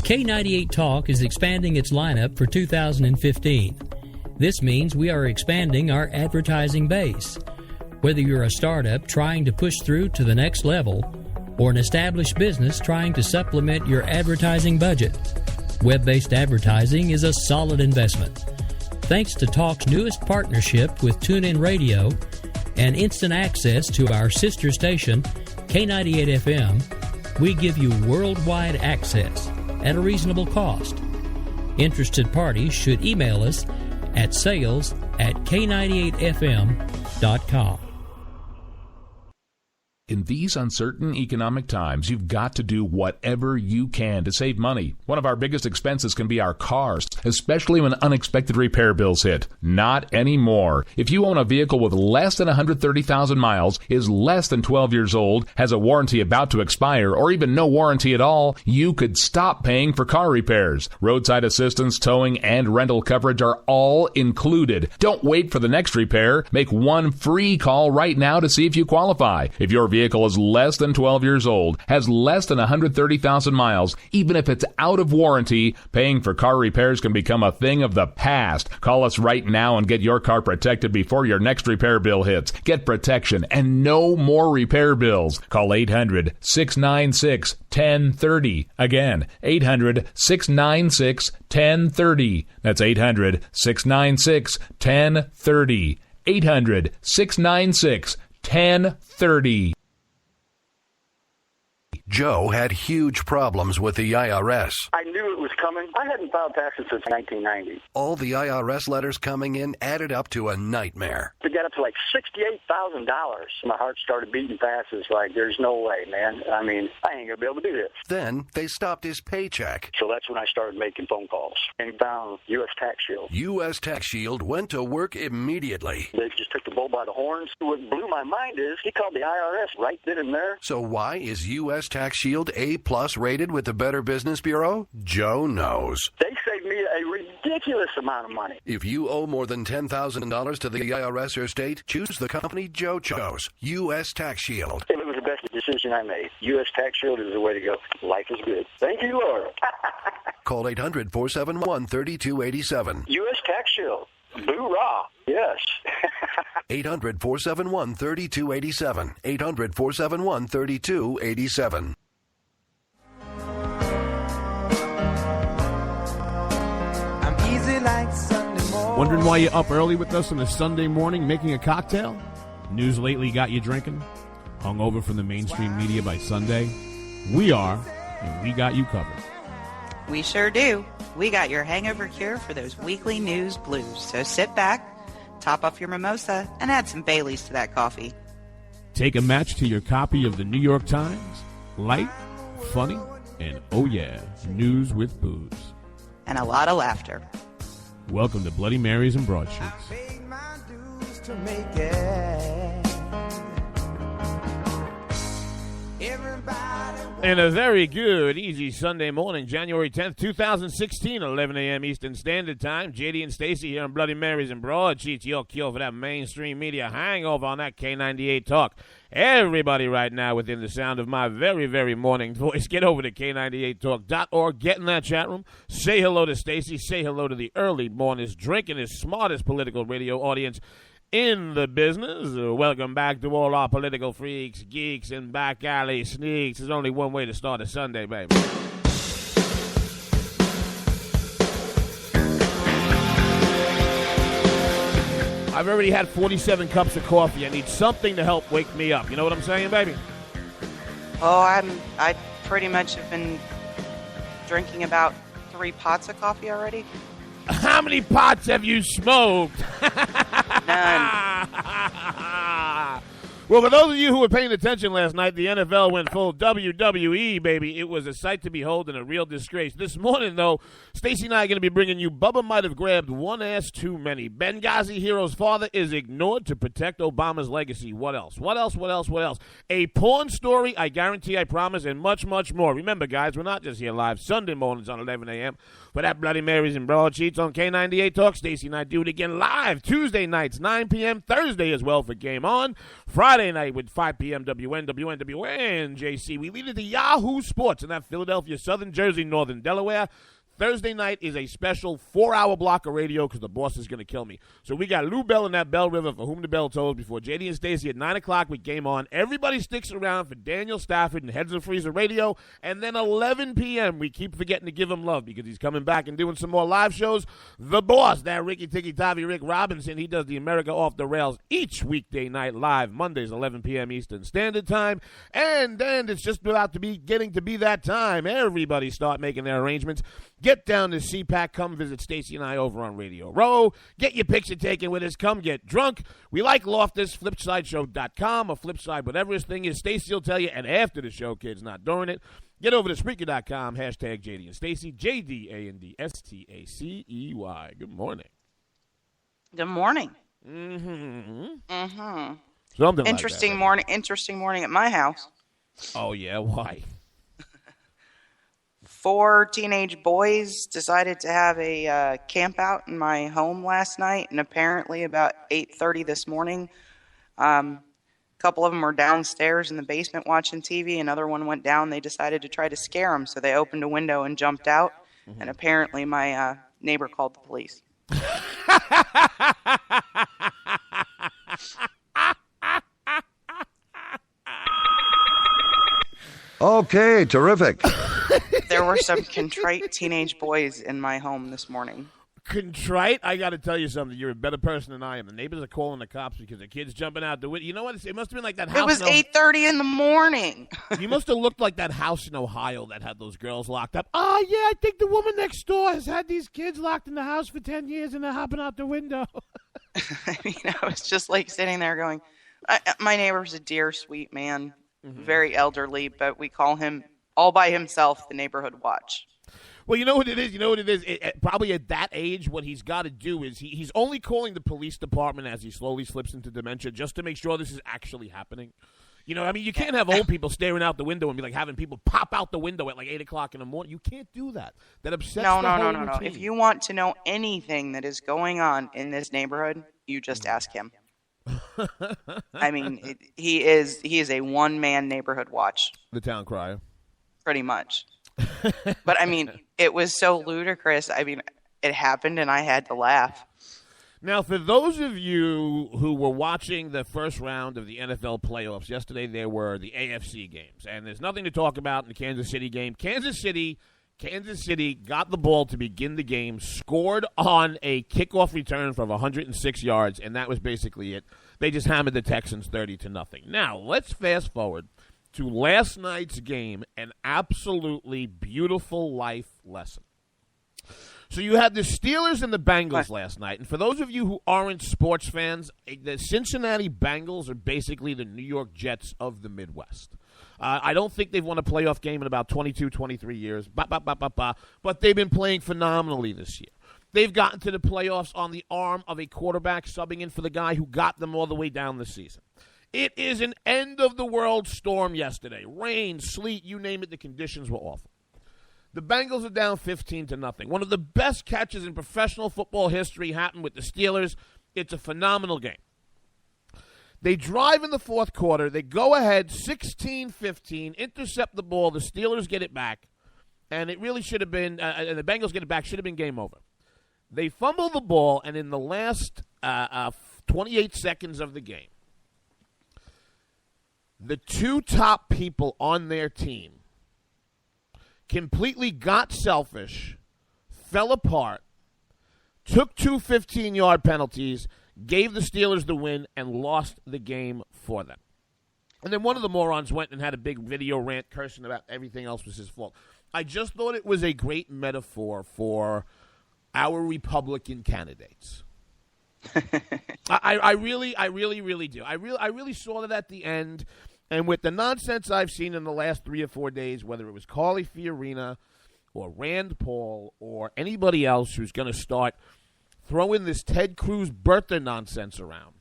K98 Talk is expanding its lineup for 2015. This means we are expanding our advertising base. Whether you're a startup trying to push through to the next level or an established business trying to supplement your advertising budget, web-based advertising is a solid investment. Thanks to Talk's newest partnership with TuneIn Radio and instant access to our sister station, K98 FM, we give you worldwide access at a reasonable cost. Interested parties should email us at sales@k98fm.com. In these uncertain economic times, you've got to do whatever you can to save money. One of our biggest expenses can be our cars, especially when unexpected repair bills hit. Not anymore. If you own a vehicle with less than 130,000 miles, is less than 12 years old, has a warranty about to expire, or even no warranty at all, you could stop paying for car repairs. Roadside assistance, towing, and rental coverage are all included. Don't wait for the next repair. Make one free call right now to see if you qualify. If your vehicle is less than 12 years old, has less than 130,000 miles, even if it's out of warranty, paying for car repairs can become a thing of the past. Call us right now and get your car protected before your next repair bill hits. Get protection and no more repair bills. Call 800-696-1030. Again, 800-696-1030. That's 800-696-1030. 800-696-1030. Joe had huge problems with the IRS. I knew it was coming. I hadn't filed taxes since 1990. All the IRS letters coming in added up to a nightmare. To get up to like $68,000, my heart started beating fast. It's like, there's no way, man. I mean, I ain't going to be able to do this. Then they stopped his paycheck. So that's when I started making phone calls and found U.S. Tax Shield. U.S. Tax Shield went to work immediately. They just took the bull by the horns. What blew my mind is he called the IRS right then and there. So why is U.S. Tax Shield A+ rated with the Better Business Bureau? Joe knows. They saved me a ridiculous amount of money. If you owe more than $10,000 to the IRS or state, choose the company Joe chose, U.S. Tax Shield. It was the best decision I made. U.S. Tax Shield is the way to go. Life is good. Thank you, Lord. Call 800-471-3287. U.S. Tax Shield. Boo-rah. Yes. 800-471-3287. 800-471-3287. Wondering why you're up early with us on a Sunday morning making a cocktail? News lately got you drinking? Hung over from the mainstream media by Sunday? We are, and we got you covered. We sure do. We got your hangover cure for those weekly news blues. So sit back, top off your mimosa, and add some Baileys to that coffee. Take a match to your copy of the New York Times. Light, funny, and oh yeah, news with booze. And a lot of laughter. Welcome to Bloody Marys and Broadsheets. And a very good, easy Sunday morning, January 10th, 2016, 11 a.m. Eastern Standard Time. JD and Stacey here on Bloody Marys and Broadsheets. Your cure for that mainstream media hangover on that K98 Talk. Everybody right now within the sound of my very, very morning voice, get over to K98Talk.org, get in that chat room, say hello to Stacey, say hello to the early mornings, drinking his smartest political radio audience in the business. Welcome back to all our political freaks, geeks, and back alley sneaks. There's only one way to start a Sunday, baby. I've already had 47 cups of coffee. I need something to help wake me up. You know what I'm saying, baby? Oh, I pretty much have been drinking about 3 pots of coffee already. How many pots have you smoked? None. Well, for those of you who were paying attention last night, the NFL went full WWE, baby. It was a sight to behold and a real disgrace. This morning, though, Stacey and I are going to be bringing you Bubba might have grabbed one ass too many. Benghazi hero's father is ignored to protect Obama's legacy. What else? What else? What else? What else? A porn story, I guarantee, I promise, and much, much more. Remember, guys, we're not just here live Sunday mornings on 11 a.m. for that Bloody Marys and Broadsheets on K98 Talk. Stacey and I do it again live Tuesday nights, 9 p.m., Thursday as well for Game On, Friday Friday night with 5 p.m. WN, JC. We lead it to Yahoo Sports in that Philadelphia, Southern Jersey, Northern Delaware. Thursday night is a special 4-hour block of radio because the boss is going to kill me. So we got Lou Bell in that Bell River for whom the bell tolls before JD and Stacey at 9 o'clock with Game On. Everybody sticks around for Daniel Stafford and Heads of Freezer Radio. And then 11 p.m. we keep forgetting to give him love because he's coming back and doing some more live shows. The boss, that Ricky Ticky Tavi Rick Robinson, he does the America Off the Rails each weekday night live, Mondays 11 p.m. Eastern Standard Time. And then it's just about to be getting to be that time. Everybody start making their arrangements. Get down to CPAC. Come visit Stacey and I over on Radio Row. Get your picture taken with us. Come get drunk. We like Loftus, flipsideshow.com, or Flipside, whatever his thing is. Stacey will tell you, and after the show, kids, not during it. Get over to Spreaker.com, hashtag JD and Stacey, JDANDSTACEY. Good morning. Good morning. Something interesting like that, morning. Interesting morning at my house. Oh, yeah? Why? 4 teenage boys decided to have a camp out in my home last night, and apparently about 8:30 this morning, a couple of them were downstairs in the basement watching TV. Another one went down. They decided to try to scare them, so they opened a window and jumped out, and apparently my neighbor called the police. Okay, terrific. There were some contrite teenage boys in my home this morning. Contrite? I got to tell you something. You're a better person than I am. The neighbors are calling the cops because the kid's jumping out the window. You know what? It must have been like that house. It was 8:30 in the morning. You must have looked like that house in Ohio that had those girls locked up. Oh, yeah, I think the woman next door has had these kids locked in the house for 10 years and they're hopping out the window. I mean, I was just like sitting there going, my neighbor's a dear, sweet man, very elderly, but we call him all by himself the neighborhood watch. Well, you know what it is? Probably at that age, what he's got to do is he's only calling the police department as he slowly slips into dementia just to make sure this is actually happening. You know, I mean, you can't have old people staring out the window and be like having people pop out the window at like 8 o'clock in the morning. You can't do that. That upsets the whole routine. No. If you want to know anything that is going on in this neighborhood, you just ask him. I mean, he is a one-man neighborhood watch. The town crier. Pretty much. But, I mean, it was so ludicrous. I mean, it happened, and I had to laugh. Now, for those of you who were watching the first round of the NFL playoffs, yesterday there were the AFC games, and there's nothing to talk about in the Kansas City game. Kansas City got the ball to begin the game, scored on a kickoff return from 106 yards, and that was basically it. They just hammered the Texans 30-0. Now, let's fast forward to last night's game, an absolutely beautiful life lesson. So you had the Steelers and the Bengals last night, and for those of you who aren't sports fans, the Cincinnati Bengals are basically the New York Jets of the Midwest. I don't think they've won a playoff game in about 22, 23 years, but they've been playing phenomenally this year. They've gotten to the playoffs on the arm of a quarterback subbing in for the guy who got them all the way down the season. It is an end-of-the-world storm yesterday. Rain, sleet, you name it, the conditions were awful. The Bengals are down 15-0. One of the best catches in professional football history happened with the Steelers. It's a phenomenal game. They drive in the fourth quarter. They go ahead 16-15, intercept the ball. The Steelers get it back, and it really should have been the Bengals get it back, should have been game over. They fumble the ball, and in the last 28 seconds of the game, the two top people on their team completely got selfish, fell apart, took two 15-yard penalties, gave the Steelers the win, and lost the game for them. And then one of the morons went and had a big video rant cursing about everything else was his fault. I just thought it was a great metaphor for our Republican candidates. I really do. I really saw that at the end. And with the nonsense I've seen in the last 3 or 4 days, whether it was Carly Fiorina or Rand Paul or anybody else who's going to start throwing this Ted Cruz birther nonsense around,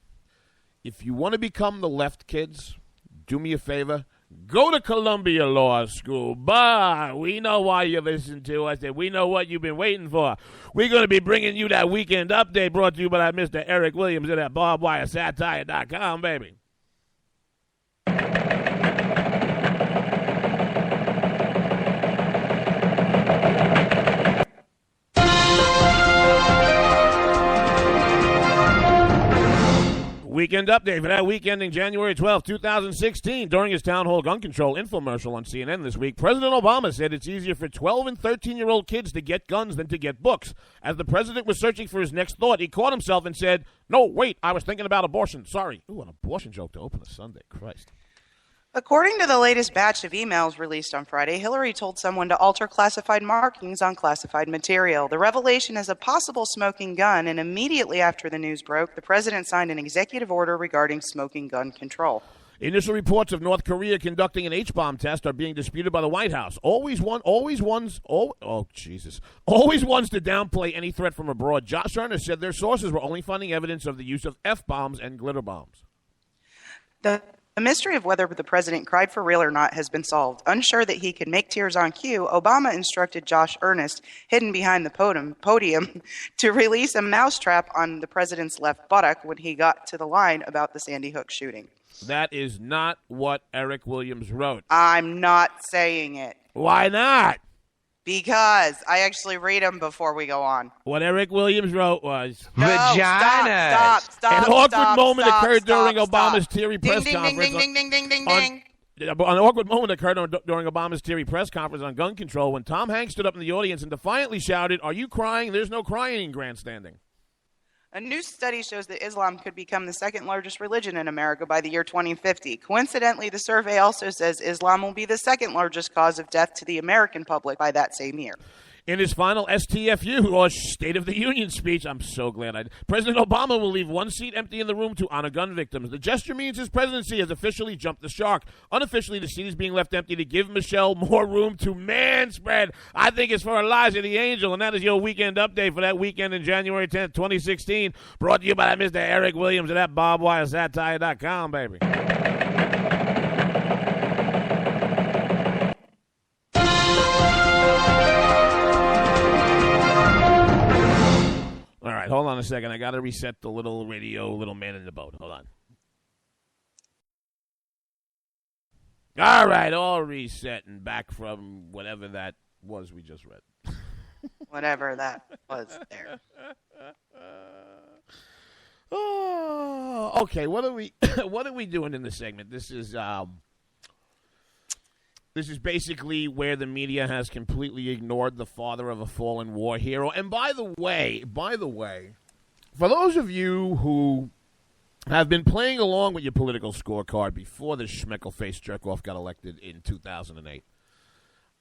if you want to become the left, kids, do me a favor, go to Columbia Law School. Bah, we know why you listen to us, and we know what you've been waiting for. We're going to be bringing you that weekend update brought to you by Mr. Eric Williams at barbedwiresatire.com, baby. Weekend update for that week ending January 12, 2016. During his town hall gun control infomercial on CNN this week, President Obama said it's easier for 12 and 13-year-old kids to get guns than to get books. As the president was searching for his next thought, he caught himself and said, "No, wait, I was thinking about abortion. Sorry." Ooh, an abortion joke to open a Sunday. Christ. According to the latest batch of emails released on Friday, Hillary told someone to alter classified markings on classified material. The revelation is a possible smoking gun, and immediately after the news broke, the president signed an executive order regarding smoking gun control. Initial reports of North Korea conducting an H-bomb test are being disputed by the White House. Always wants to downplay any threat from abroad. Josh Earnest said their sources were only finding evidence of the use of F-bombs and glitter bombs. The mystery of whether the president cried for real or not has been solved. Unsure that he could make tears on cue, Obama instructed Josh Earnest, hidden behind the podium, to release a mousetrap on the president's left buttock when he got to the line about the Sandy Hook shooting. That is not what Eric Williams wrote. I'm not saying it. Why not? Because I actually read them before we go on. What Eric Williams wrote was... Vagina. Stop. An awkward moment occurred during Obama's teary press conference. Ding. An awkward moment occurred during Obama's teary press conference on gun control when Tom Hanks stood up in the audience and defiantly shouted, "Are you crying? There's no crying in grandstanding." A new study shows that Islam could become the second largest religion in America by the year 2050. Coincidentally, the survey also says Islam will be the second largest cause of death to the American public by that same year. In his final STFU, or State of the Union speech, I'm so glad President Obama will leave one seat empty in the room to honor gun victims. The gesture means his presidency has officially jumped the shark. Unofficially, the seat is being left empty to give Michelle more room to manspread. I think it's for Elijah the Angel, and that is your weekend update for that weekend in January 10th, 2016. Brought to you by Mr. Eric Williams at barbwiresatire.com, baby. All right, hold on a second. I got to reset the little radio, little man in the boat. Hold on. All right, all reset and back from whatever that was we just read. Whatever that was there. Oh, okay. What are we doing in this segment? This is basically where the media has completely ignored the father of a fallen war hero. And by the way, for those of you who have been playing along with your political scorecard before the schmeckle-faced jerk-off got elected in 2008,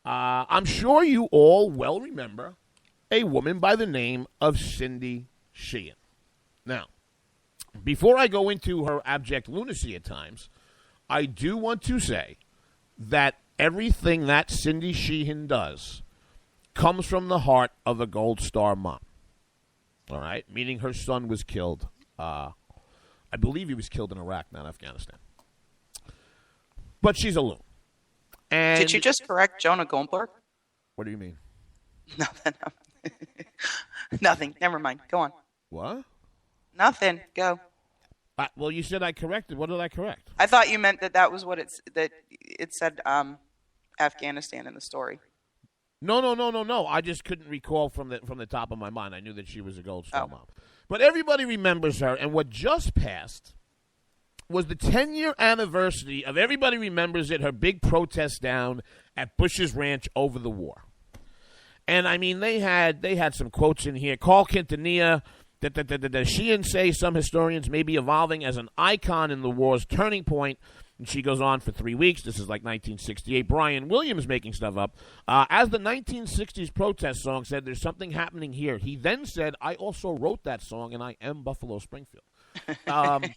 I'm sure you all well remember a woman by the name of Cindy Sheehan. Now, before I go into her abject lunacy at times, I do want to say that everything that Cindy Sheehan does comes from the heart of a Gold Star mom. All right? Meaning her son was killed. I believe he was killed in Iraq, not Afghanistan. But she's a loon. And did you just correct Jonah Goldberg? What do you mean? Nothing. Nothing. Never mind. Go on. What? Nothing. Go. Well, you said I corrected. What did I correct? I thought you meant that was what it said Afghanistan in the story. No. I just couldn't recall from the top of my mind. I knew that she was a Gold Star mom. But everybody remembers her, and what just passed was the 10-year anniversary of, everybody remembers it, her big protest down at Bush's Ranch over the war. And, I mean, they had some quotes in here. Carl Quintanilla, that Sheehan say some historians may be evolving as an icon in the war's turning point. And she goes on for 3 weeks. This is like 1968. Brian Williams making stuff up. As the 1960s protest song said, "There's something happening here." He then said, "I also wrote that song, and I am Buffalo Springfield." But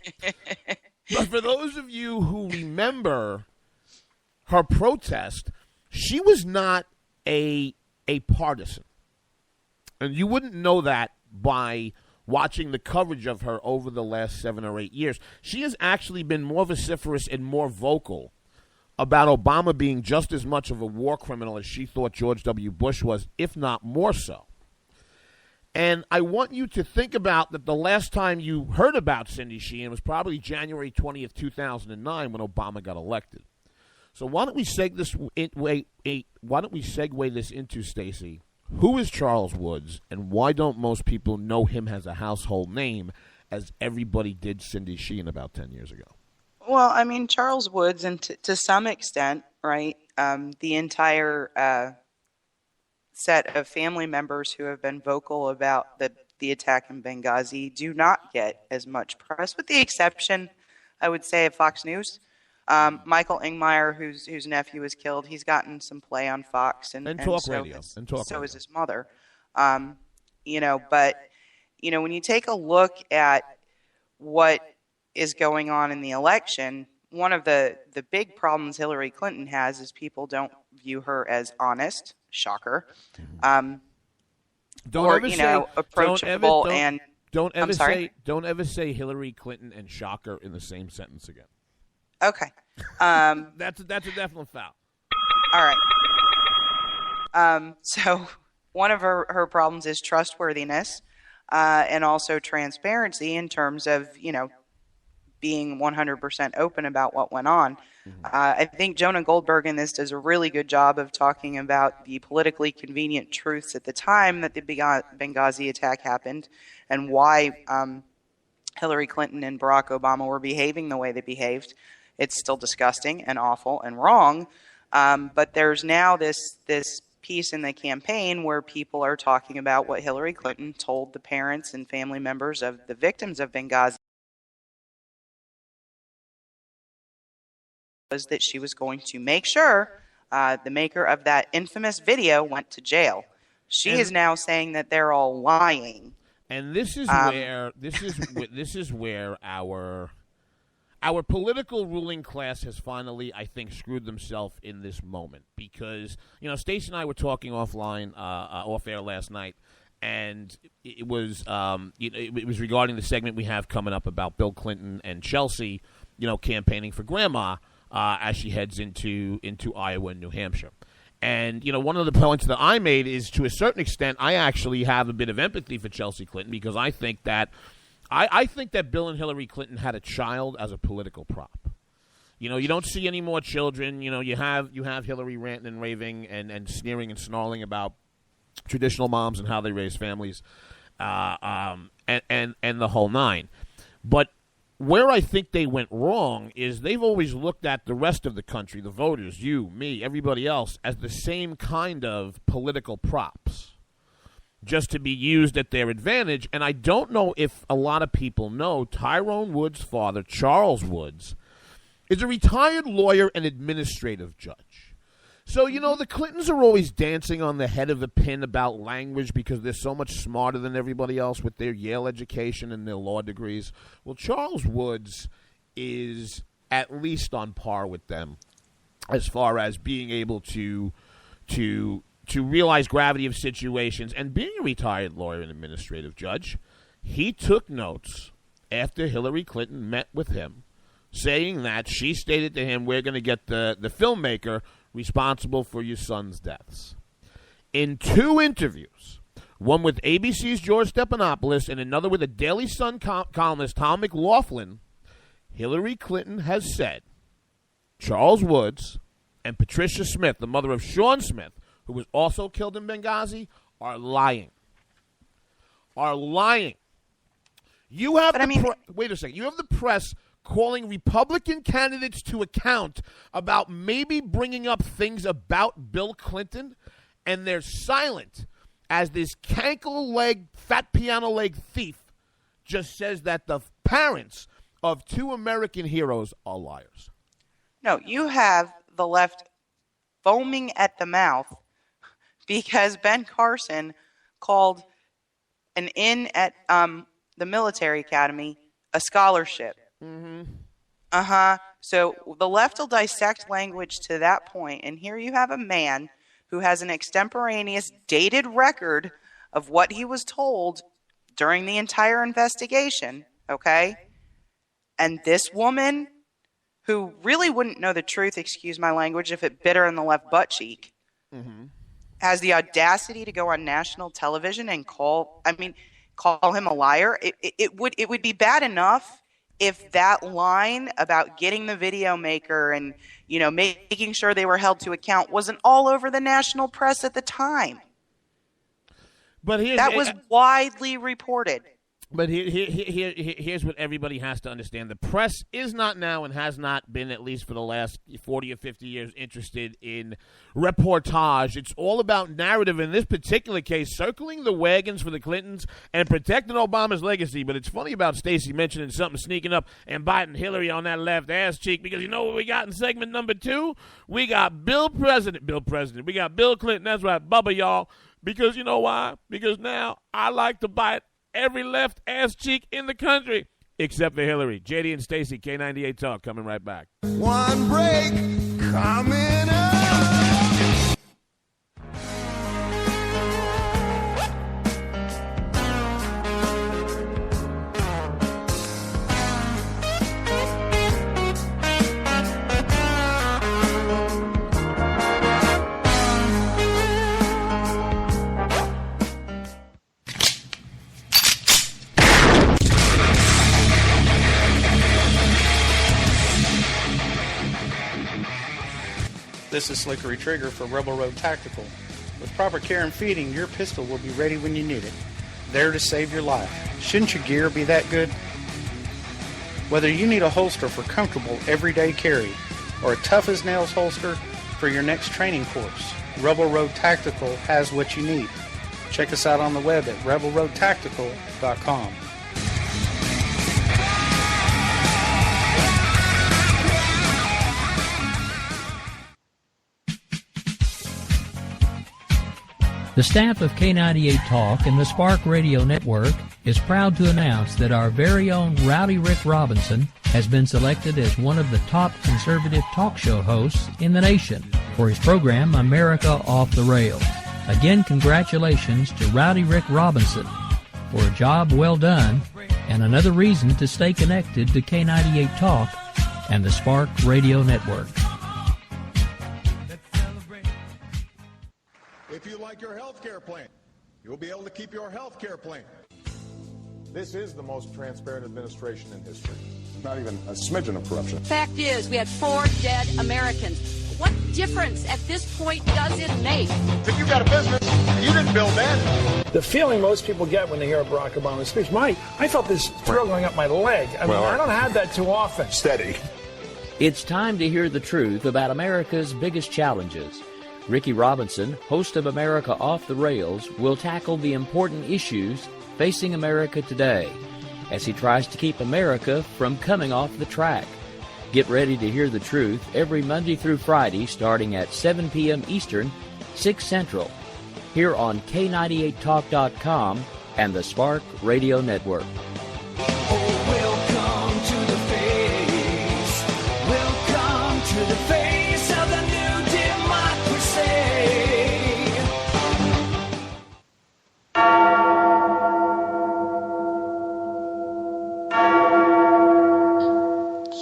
for those of you who remember her protest, she was not a partisan. And you wouldn't know that by watching the coverage of her over the last 7 or 8 years. She has actually been more vociferous and more vocal about Obama being just as much of a war criminal as she thought George W. Bush was, if not more so. And I want you to think about that the last time you heard about Cindy Sheehan was probably January 20th, 2009, when Obama got elected. So why don't we segue this into, Stacey, who is Charles Woods, and why don't most people know him as a household name? as everybody did Cindy Sheehan about 10 years ago. Well, I mean, Charles Woods, and to some extent, right, the entire set of family members who have been vocal about the attack in Benghazi do not get as much press, with the exception, I would say, of Fox News. Michael Ingmeyer, whose nephew was killed, he's gotten some play on Fox and talk so radio. So is his mother. But when you take a look at what is going on in the election, one of the big problems Hillary Clinton has is people don't view her as honest. Shocker. Approachable and don't ever say Hillary Clinton and shocker in the same sentence again. Okay. That's a definite foul. All right. So one of her problems is trustworthiness, and also transparency in terms of, being 100% open about what went on. I think Jonah Goldberg in this does a really good job of talking about the politically convenient truths at the time that the Benghazi attack happened, and why Hillary Clinton and Barack Obama were behaving the way they behaved. It's still disgusting and awful and wrong, but there's now this piece in the campaign where people are talking about what Hillary Clinton told the parents and family members of the victims of Benghazi, was that she was going to make sure the maker of that infamous video went to jail. She is now saying that they're all lying. And this is where our political ruling class has finally, I think, screwed themselves in this moment, because Stacey and I were talking offline, off air last night, and it was it was regarding the segment we have coming up about Bill Clinton and Chelsea, campaigning for grandma as she heads into Iowa and New Hampshire. And, one of the points that I made is, to a certain extent, I actually have a bit of empathy for Chelsea Clinton, because I think that Bill and Hillary Clinton had a child as a political prop. You don't see any more children. You have Hillary ranting and raving and sneering and snarling about traditional moms and how they raise families, and the whole nine. But where I think they went wrong is they've always looked at the rest of the country, the voters, you, me, everybody else, as the same kind of political props, just to be used at their advantage. And I don't know if a lot of people know, Tyrone Woods' father, Charles Woods, is a retired lawyer and administrative judge. So, the Clintons are always dancing on the head of the pin about language because they're so much smarter than everybody else with their Yale education and their law degrees. Well, Charles Woods is at least on par with them as far as being able to realize gravity of situations. And being a retired lawyer and administrative judge, he took notes after Hillary Clinton met with him, saying that she stated to him, we're going to get the filmmaker responsible for your son's deaths. In two interviews, one with ABC's George Stephanopoulos and another with a Daily Sun columnist, Tom McLaughlin, Hillary Clinton has said Charles Woods and Patricia Smith, the mother of Sean Smith, who was also killed in Benghazi, are lying. You have wait a second. You have the press calling Republican candidates to account about maybe bringing up things about Bill Clinton, and they're silent as this cankle-leg, fat piano-leg thief just says that the parents of two American heroes are liars. No, you have the left foaming at the mouth because Ben Carson called an in at the military academy a scholarship. Mm-hmm. So the left will dissect language to that point, and here you have a man who has an extemporaneous, dated record of what he was told during the entire investigation, okay? And this woman, who really wouldn't know the truth, excuse my language, if it bit her in the left butt cheek, has the audacity to go on national television and call him a liar. It would be bad enough if that line about getting the video maker and, making sure they were held to account wasn't all over the national press at the time. But that was widely reported. But here's what everybody has to understand. The press is not now and has not been, at least for the last 40 or 50 years, interested in reportage. It's all about narrative. In this particular case, circling the wagons for the Clintons and protecting Obama's legacy. But it's funny about Stacey mentioning something sneaking up and biting Hillary on that left ass cheek, because you know what we got in segment number 2? We got Bill President. We got Bill Clinton. That's right, Bubba, y'all. Because you know why? Because now I like to bite every left ass cheek in the country, except for Hillary. JD and Stacey, K98 Talk, coming right back. One break coming up. This is Slickery Trigger for Rebel Road Tactical. With proper care and feeding, your pistol will be ready when you need it. There to save your life. Shouldn't your gear be that good? Whether you need a holster for comfortable everyday carry or a tough-as-nails holster for your next training course, Rebel Road Tactical has what you need. Check us out on the web at rebelroadtactical.com. The staff of K98 Talk and the Spark Radio Network is proud to announce that our very own Rowdy Rick Robinson has been selected as one of the top conservative talk show hosts in the nation for his program America Off the Rails. Again, congratulations to Rowdy Rick Robinson for a job well done and another reason to stay connected to K98 Talk and the Spark Radio Network. If you like your health care plan, you'll be able to keep your health care plan. This is the most transparent administration in history. Not even a smidgen of corruption. Fact is, we had 4 dead Americans. What difference at this point does it make? If you got a business, you didn't build that. The feeling most people get when they hear a Barack Obama speech, I felt this thrill going up my leg. I don't have that too often. Steady. It's time to hear the truth about America's biggest challenges. Ricky Robinson, host of America Off the Rails, will tackle the important issues facing America today as he tries to keep America from coming off the track. Get ready to hear the truth every Monday through Friday starting at 7 p.m. Eastern, 6 Central, here on K98Talk.com and the Spark Radio Network. Welcome to the face. Welcome to the face of the new democracy.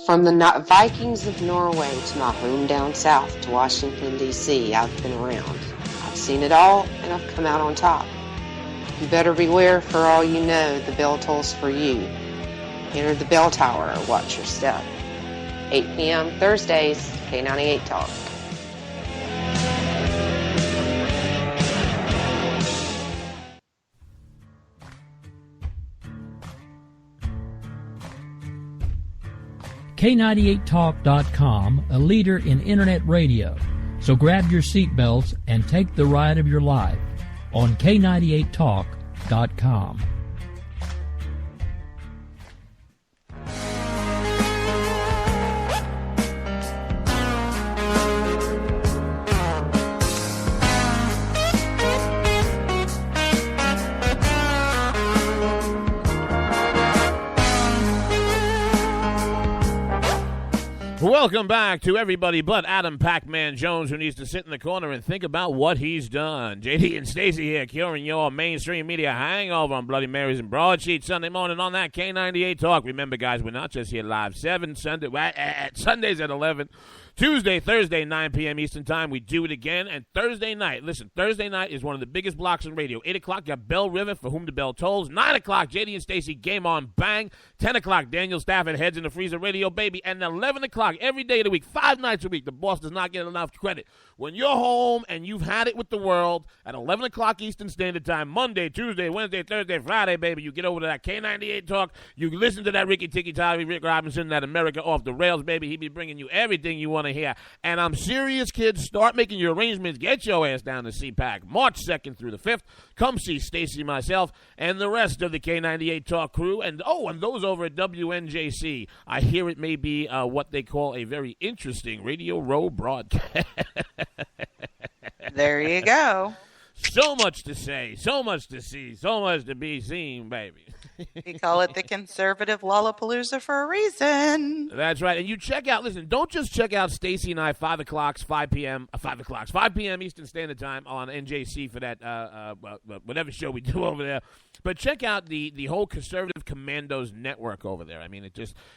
From the Vikings of Norway to my home down south to Washington, D.C., I've been around. I've seen it all, and I've come out on top. You better beware, for all you know, the bell tolls for you. Enter the bell tower or watch your step. 8 p.m. Thursdays, K98 Talk. K98Talk.com, a leader in Internet radio. So grab your seatbelts and take the ride of your life on K98Talk.com. Welcome back to everybody but Adam Pac-Man Jones, who needs to sit in the corner and think about what he's done. JD and Stacey here, curing your mainstream media hangover on Bloody Marys and Broadsheets Sunday morning on that K98 Talk. Remember, guys, we're not just here live Sundays at 11, Tuesday, Thursday, 9 p.m. Eastern Time, we do it again. And Thursday night, listen, Thursday night is one of the biggest blocks in radio. 8 o'clock, you got Bell River, For Whom the Bell Tolls. 9 o'clock, JD and Stacey, Game On, Bang. 10 o'clock, Daniel Stafford, Heads in the Freezer, Radio Baby. And 11 o'clock, every day of the week, 5 nights a week, the boss does not get enough credit. When you're home and you've had it with the world, at 11 o'clock Eastern Standard Time, Monday, Tuesday, Wednesday, Thursday, Friday, baby, you get over to that K98 talk. You listen to that Ricky Tikki Tavi, Rick Robinson, that America Off the Rails, baby. He be bringing you everything you want to hear. And I'm serious, kids. Start making your arrangements. Get your ass down to CPAC March 2nd through the 5th. Come see Stacey, myself, and the rest of the K98 Talk crew. And those over at WNJC. I hear it may be what they call a very interesting Radio Row broadcast. There you go. So much to say, so much to see, so much to be seen, baby. We call it the conservative Lollapalooza for a reason. That's right. And you check out, listen, don't just check out Stacey and I, 5 p.m. Eastern Standard Time on NJC for that, whatever show we do over there. But check out the whole Conservative Commandos network over there. I mean,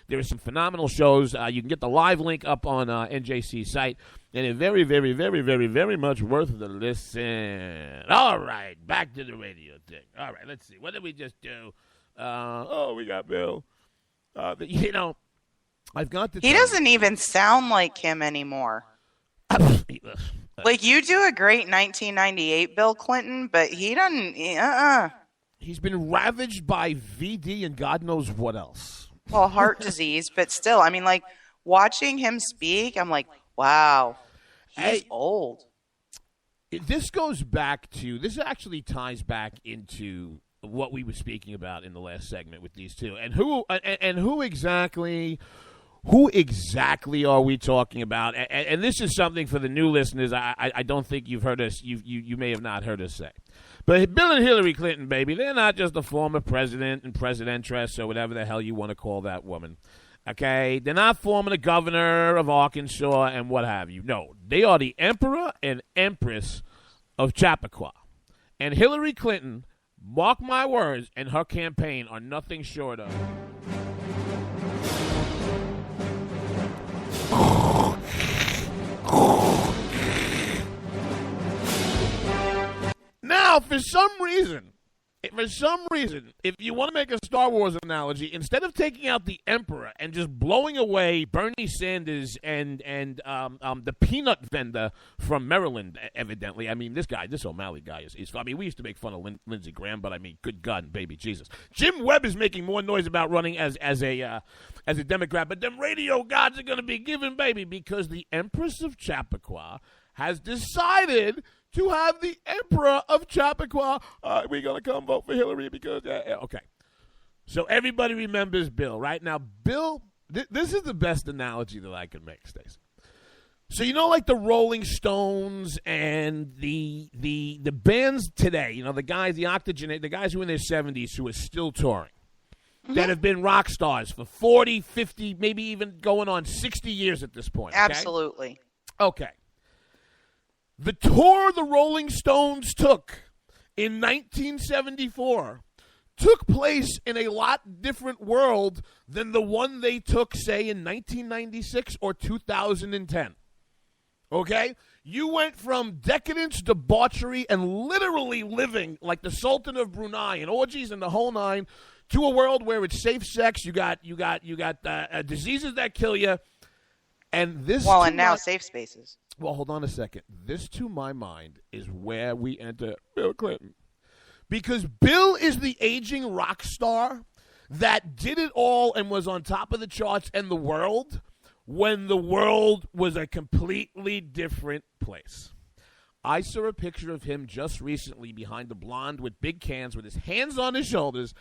there are some phenomenal shows. You can get the live link up on NJC's site. And it's very, very, very, very, very much worth the listen. All right, back to the radio thing. All right, let's see. What did we just do? We got Bill. I've got to. He doesn't even sound like him anymore. Like, you do a great 1998 Bill Clinton, but he doesn't. He's been ravaged by VD and God knows what else. Well, heart disease, but still, I mean, like, watching him speak, I'm like, wow, he's old. This actually ties back into what we were speaking about in the last segment with these two. And who exactly are we talking about? And this is something for the new listeners I don't think you've heard us, you may have not heard us say. But Bill and Hillary Clinton, baby, they're not just a former president and presidentress or whatever the hell you want to call that woman. Okay, they're not forming the governor of Arkansas and what have you. No, they are the emperor and empress of Chappaqua. And Hillary Clinton, mark my words, and her campaign are nothing short of. Now, for some reason, if you want to make a Star Wars analogy, instead of taking out the Emperor and just blowing away Bernie Sanders and the peanut vendor from Maryland, evidently, I mean, this O'Malley guy is I mean, we used to make fun of Lindsey Graham, but I mean, good God and baby Jesus. Jim Webb is making more noise about running as a Democrat, but them radio gods are going to be given, baby, because the Empress of Chappaqua has decided to have the Emperor of Chappaqua. We're going to come vote for Hillary because, okay. So everybody remembers Bill, right? Now, Bill, this is the best analogy that I can make, Stacey. So, like the Rolling Stones and the bands today, the guys, the octogenarians, the guys who are in their 70s who are still touring, that have been rock stars for 40, 50, maybe even going on 60 years at this point. Okay? Absolutely. Okay. The tour the Rolling Stones took in 1974 took place in a lot different world than the one they took, say, in 1996 or 2010. Okay? You went from decadence, debauchery, and literally living like the Sultan of Brunei and orgies and the whole nine to a world where it's safe sex. You got diseases that kill you. And this and now safe spaces. Well, hold on a second. This, to my mind, is where we enter Bill Clinton. Because Bill is the aging rock star that did it all and was on top of the charts and the world when the world was a completely different place. I saw a picture of him just recently behind a blonde with big cans with his hands on his shoulders.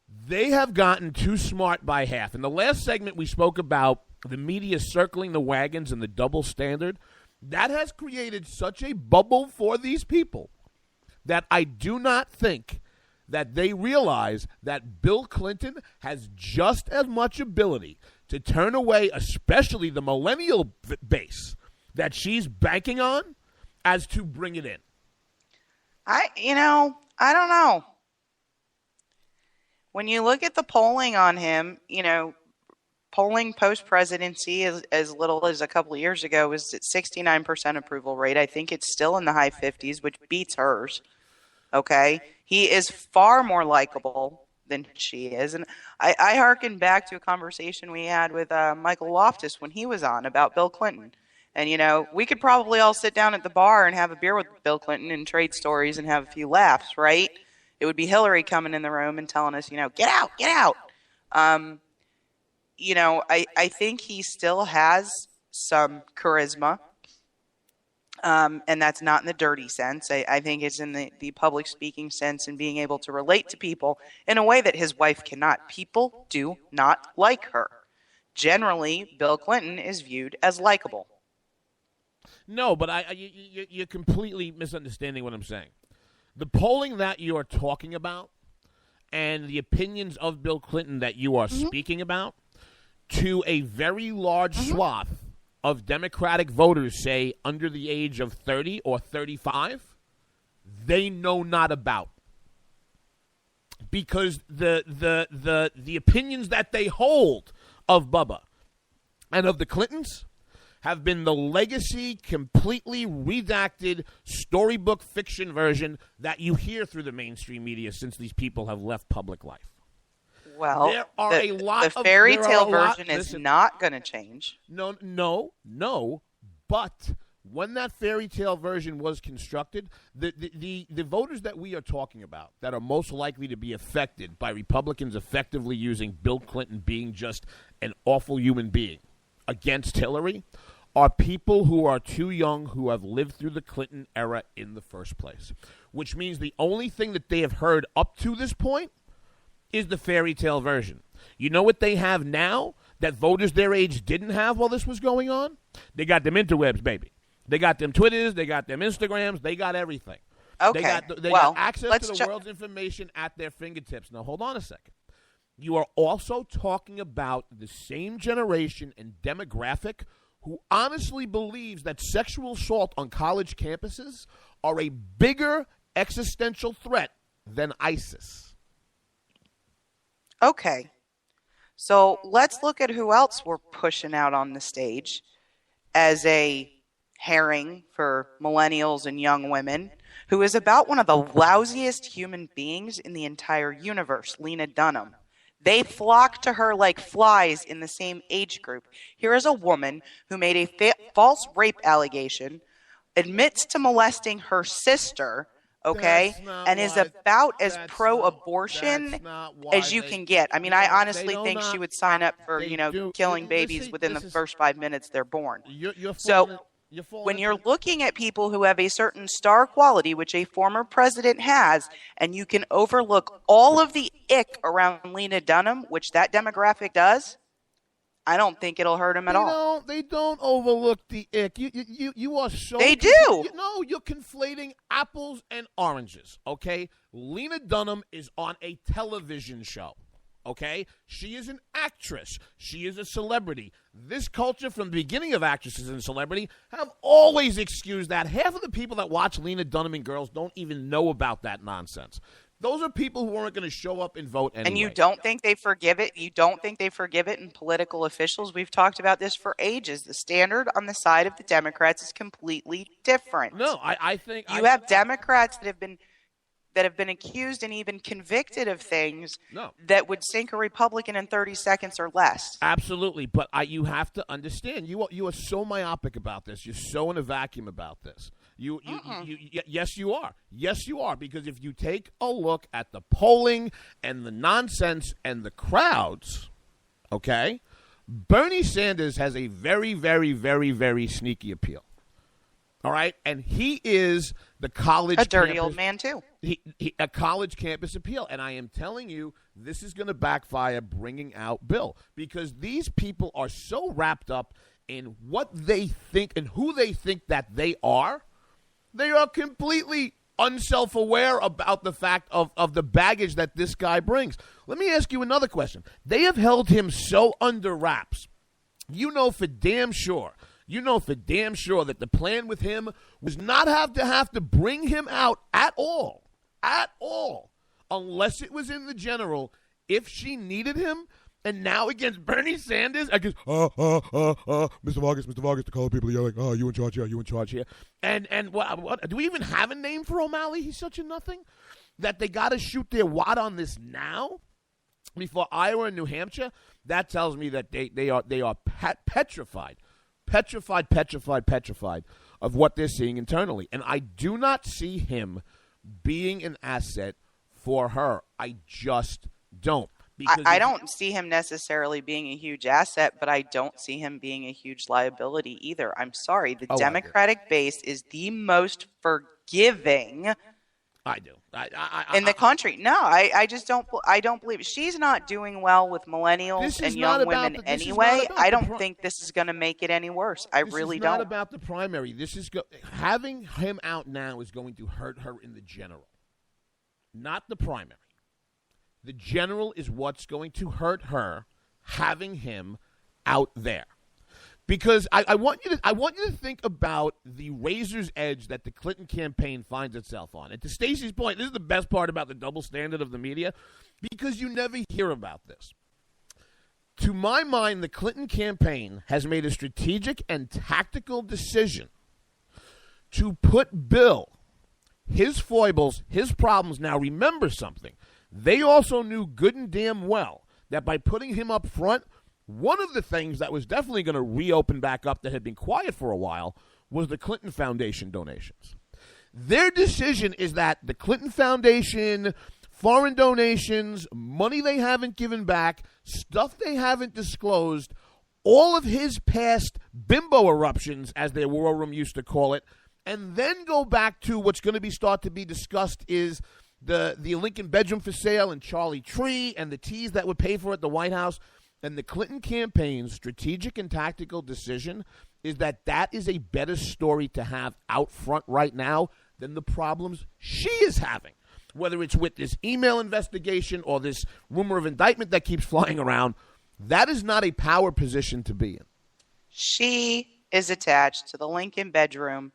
They have gotten too smart by half. In the last segment, we spoke about the media circling the wagons and the double standard. That has created such a bubble for these people that I do not think that they realize that Bill Clinton has just as much ability to turn away, especially the millennial base that she's banking on, as to bring it in. I don't know. When you look at the polling on him, polling post-presidency as little as a couple of years ago was at 69% approval rate. I think it's still in the high 50s, which beats hers. Okay? He is far more likable than she is. And I hearken back to a conversation we had with Michael Loftus when he was on about Bill Clinton. And, you know, we could probably all sit down at the bar and have a beer with Bill Clinton and trade stories and have a few laughs, right? It would be Hillary coming in the room and telling us, you know, get out, get out. You know, I think he still has some charisma, and that's not in the dirty sense. I think it's in the public speaking sense and being able to relate to people in a way that his wife cannot. People do not like her. Generally, Bill Clinton is viewed as likable. No, but you're completely misunderstanding what I'm saying. The polling that you are talking about and the opinions of Bill Clinton that you are speaking about to a very large swath of Democratic voters, say, under the age of 30 or 35, they know not about. Because the opinions that they hold of Bubba and of the Clintons have been the legacy, completely redacted storybook fiction version that you hear through the mainstream media since these people have left public life. Well, there are a lot the fairy tale lot, version is not going to change. No. But when that fairy tale version was constructed, the voters that we are talking about that are most likely to be affected by Republicans effectively using Bill Clinton being just an awful human being against Hillary are people who are too young, who have lived through the Clinton era in the first place, which means the only thing that they have heard up to this point is the fairy tale version. You know what they have now that voters their age didn't have while this was going on? They got them interwebs, baby. They got them Twitters, they got them Instagrams, they got everything. Okay. They got access to the world's information at their fingertips. Now, hold on a second. You are also talking about the same generation and demographic who honestly believes that sexual assault on college campuses are a bigger existential threat than ISIS. Okay. So let's look at who else we're pushing out on the stage as a herring for millennials and young women, who is about one of the lousiest human beings in the entire universe, Lena Dunham. They flock to her like flies in the same age group. Here is a woman who made a false rape allegation, admits to molesting her sister, okay, and is about as pro-abortion as you can get. I mean, I honestly think she would sign up for, killing babies within the first 5 minutes they're born. When you're looking at people who have a certain star quality, which a former president has, and you can overlook all of the ick around Lena Dunham, which that demographic does, I don't think it'll hurt him at all. They don't overlook the ick. You are so... They do. You're conflating apples and oranges, okay? Lena Dunham is on a television show. Okay? She is an actress. She is a celebrity. This culture from the beginning of actresses and celebrity have always excused that. Half of the people that watch Lena Dunham and Girls don't even know about that nonsense. Those are people who aren't going to show up and vote anyway. And you don't think they forgive it? You don't think they forgive it in political officials? We've talked about this for ages. The standard on the side of the Democrats is completely different. No, I think... You have Democrats that have been accused and even convicted of things that would sink a Republican in 30 seconds or less. Absolutely, but you have to understand, you are so myopic about this. You're so in a vacuum about this. Yes, you are. Yes, you are, because if you take a look at the polling and the nonsense and the crowds, okay, Bernie Sanders has a very, very, very, very sneaky appeal. All right, and he is the college a dirty old man too. A college campus appeal, and I am telling you, this is going to backfire bringing out Bill, because these people are so wrapped up in what they think and who they think that they are completely unself-aware about the fact of the baggage that this guy brings. Let me ask you another question. They have held him so under wraps. You know for damn sure that the plan with him was not have to bring him out at all, unless it was in the general. If she needed him, And now against Bernie Sanders, against Mr. Vargas, the colored people are yelling, you in charge here, you in charge here. And what, do we even have a name for O'Malley? He's such a nothing that they got to shoot their wad on this now before Iowa and New Hampshire. That tells me that they are petrified of what they're seeing internally. And I do not see him being an asset for her. I just don't. I don't see him necessarily being a huge asset, but I don't see him being a huge liability either. I'm sorry. The Democratic base is the most forgiving I do. in the country. No, I just don't. I don't believe it. She's not doing well with millennials and young women anyway. I don't think this is going to make it any worse. I really don't. This is not about the primary. This is having him out now is going to hurt her in the general, not the primary. The general is what's going to hurt her having him out there. Because I want you to think about the razor's edge that the Clinton campaign finds itself on. And to Stacey's point, this is the best part about the double standard of the media, because you never hear about this. To my mind, the Clinton campaign has made a strategic and tactical decision to put Bill, his foibles, his problems. Now remember something. They also knew good and damn well that by putting him up front, one of the things that was definitely going to reopen back up that had been quiet for a while was the Clinton Foundation donations. Their decision is that the Clinton Foundation, foreign donations, money they haven't given back, stuff they haven't disclosed, all of his past bimbo eruptions, as their war room used to call it, and then go back to what's going to start to be discussed is the Lincoln bedroom for sale and Charlie Tree and the teas that would pay for at the White House. And the Clinton campaign's strategic and tactical decision is that is a better story to have out front right now than the problems she is having, whether it's with this email investigation or this rumor of indictment that keeps flying around. That is not a power position to be in. She is attached to the Lincoln bedroom,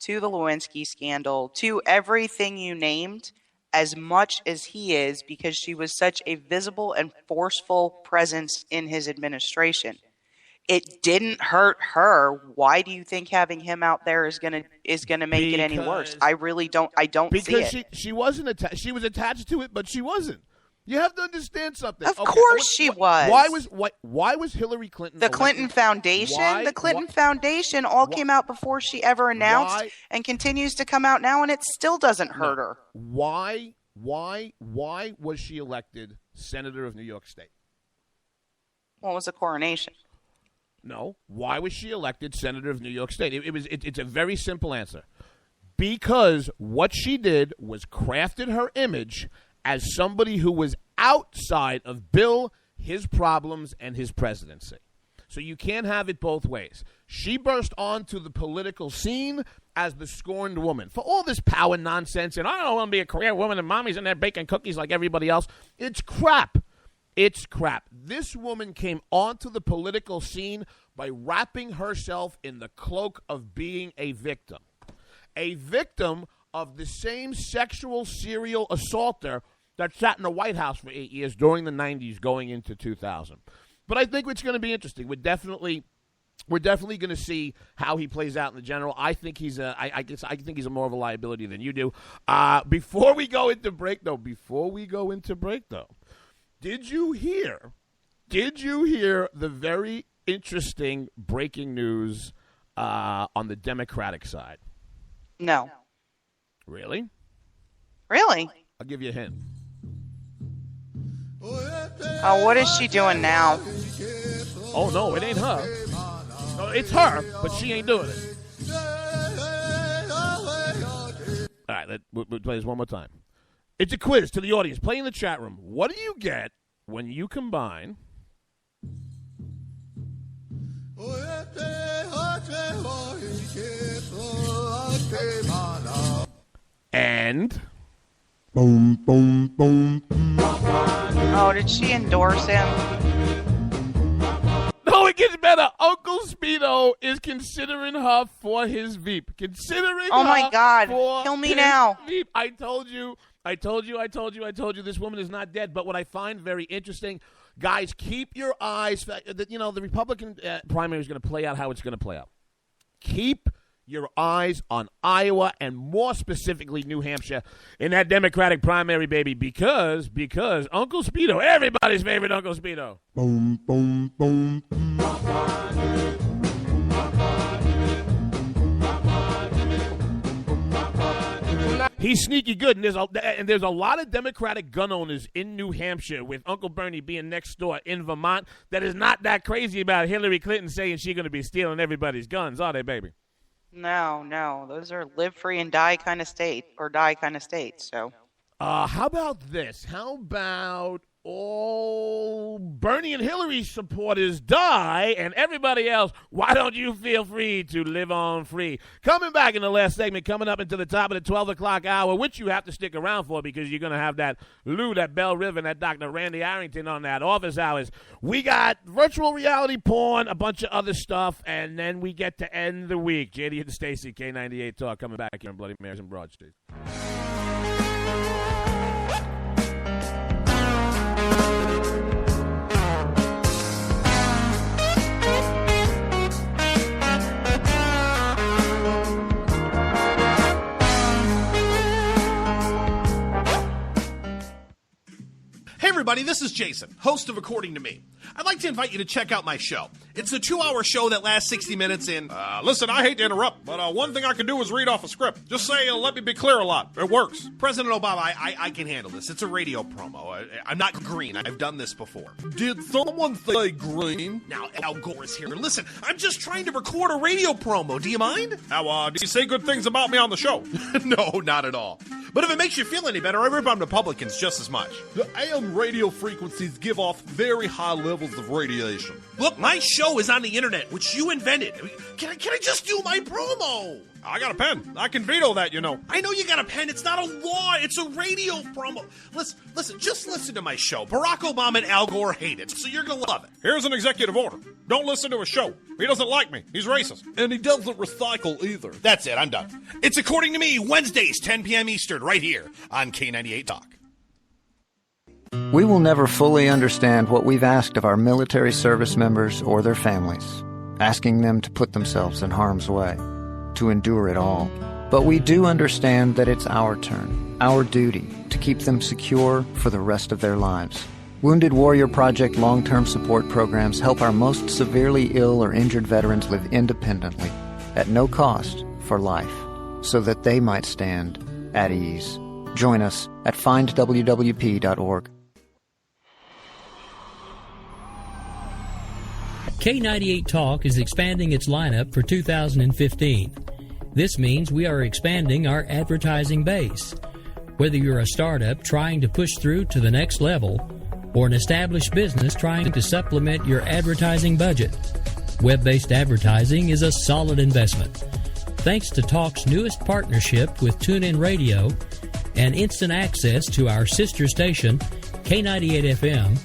to the Lewinsky scandal, to everything you named, as much as he is, because she was such a visible and forceful presence in his administration. It didn't hurt her. Why do you think having him out there is gonna make it any worse? I really don't. I don't see it. Because she wasn't attached. She was attached to it, but she wasn't. You have to understand something. Of course she was. Why was Hillary Clinton the Clinton Foundation? The Clinton Foundation all came out before she ever announced, and continues to come out now, and it still doesn't hurt her. Why was she elected senator of New York State? Well, it was a coronation. No. Why was she elected senator of New York State? It's a very simple answer. Because what she did was crafted her image as somebody who was outside of Bill, his problems, and his presidency. So you can't have it both ways. She burst onto the political scene as the scorned woman. For all this power nonsense, and I don't want to be a career woman and mommy's in there baking cookies like everybody else. It's crap. It's crap. This woman came onto the political scene by wrapping herself in the cloak of being a victim. A victim of the same sexual serial assaulter that sat in the White House for 8 years during the 90s going into 2000. But I think it's going to be interesting. We're definitely going to see how he plays out in the general. I think he's I think he's more of a liability than you do. Before we go into break, though, did you hear the very interesting breaking news on the Democratic side? No. Really? Really? I'll give you a hint. Oh, what is she doing now? Oh, no, it ain't her. No, it's her, but she ain't doing it. All right, we'll play this one more time. It's a quiz to the audience. Play in the chat room. What do you get when you combine and boom, boom, boom, boom. Oh, did she endorse him? No, it gets better. Uncle Speedo is considering her for his Veep. Oh my God! Kill me now. Veep. I told you. This woman is not dead. But what I find very interesting, Guys, keep your eyes. The Republican primary is going to play out how it's going to play out. Keep your eyes on Iowa and more specifically New Hampshire in that Democratic primary, baby, because Uncle Speedo, everybody's favorite Uncle Speedo. Boom, boom, boom. He's sneaky good, and there's a lot of Democratic gun owners in New Hampshire, with Uncle Bernie being next door in Vermont, that is not that crazy about Hillary Clinton saying she's going to be stealing everybody's guns, are they, baby? No. Those are live free and die kind of state, or die kind of states. So, how about this? How about all Bernie and Hillary supporters die, and everybody else, why don't you feel free to live on free? Coming back in the last segment, coming up into the top of the 12 o'clock hour, which you have to stick around for because you're going to have that Lou, that Belle River, and that Dr. Randy Arrington on that office hours. We got virtual reality porn, a bunch of other stuff, and then we get to end the week. JD and Stacey, K98 Talk, coming back here on Bloody Marys and Broadsheets. Hey everybody, this is Jason, host of According to Me. I'd like to invite you to check out my show. It's a 2-hour show that lasts 60 minutes in... Listen, I hate to interrupt, but one thing I can do is read off a script. Just say, let me be clear a lot. It works. President Obama, I can handle this. It's a radio promo. I'm not green. I've done this before. Did someone say green? Now, Al Gore is here. Listen, I'm just trying to record a radio promo. Do you mind? Now, do you say good things about me on the show? No, not at all. But if it makes you feel any better, I rip on Republicans just as much. The AM radio frequencies give off very high levels of radiation. Look, my show is on the internet, which you invented. Can I just do my promo? I got a pen. I can veto that, you know. I know you got a pen. It's not a law. It's a radio promo. Listen, just listen to my show. Barack Obama and Al Gore hate it, so you're going to love it. Here's an executive order. Don't listen to his show. He doesn't like me. He's racist. And he doesn't recycle either. That's it. I'm done. It's According to Me, Wednesdays, 10 p.m. Eastern, right here on K98 Talk. We will never fully understand what we've asked of our military service members or their families, asking them to put themselves in harm's way, to endure it all. But we do understand that it's our turn, our duty, to keep them secure for the rest of their lives. Wounded Warrior Project long-term support programs help our most severely ill or injured veterans live independently, at no cost, for life, so that they might stand at ease. Join us at findwwp.org. K98 Talk is expanding its lineup for 2015. This means we are expanding our advertising base. Whether you're a startup trying to push through to the next level or an established business trying to supplement your advertising budget, web-based advertising is a solid investment. Thanks to Talk's newest partnership with TuneIn Radio and instant access to our sister station, K98 FM,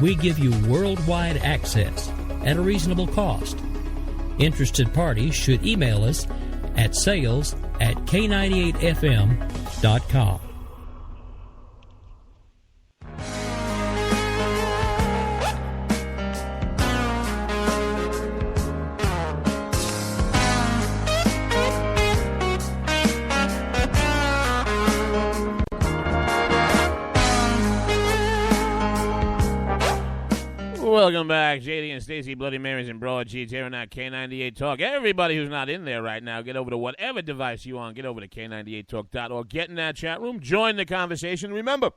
we give you worldwide access at a reasonable cost. Interested parties should email us at sales@k98fm.com. Welcome back, JD and Stacey, Bloody Marys and Broadsheets here on that K98 Talk. Everybody who's not in there right now, get over to whatever device you on. Get over to K98Talk.org. Get in that chat room. Join the conversation. Remember,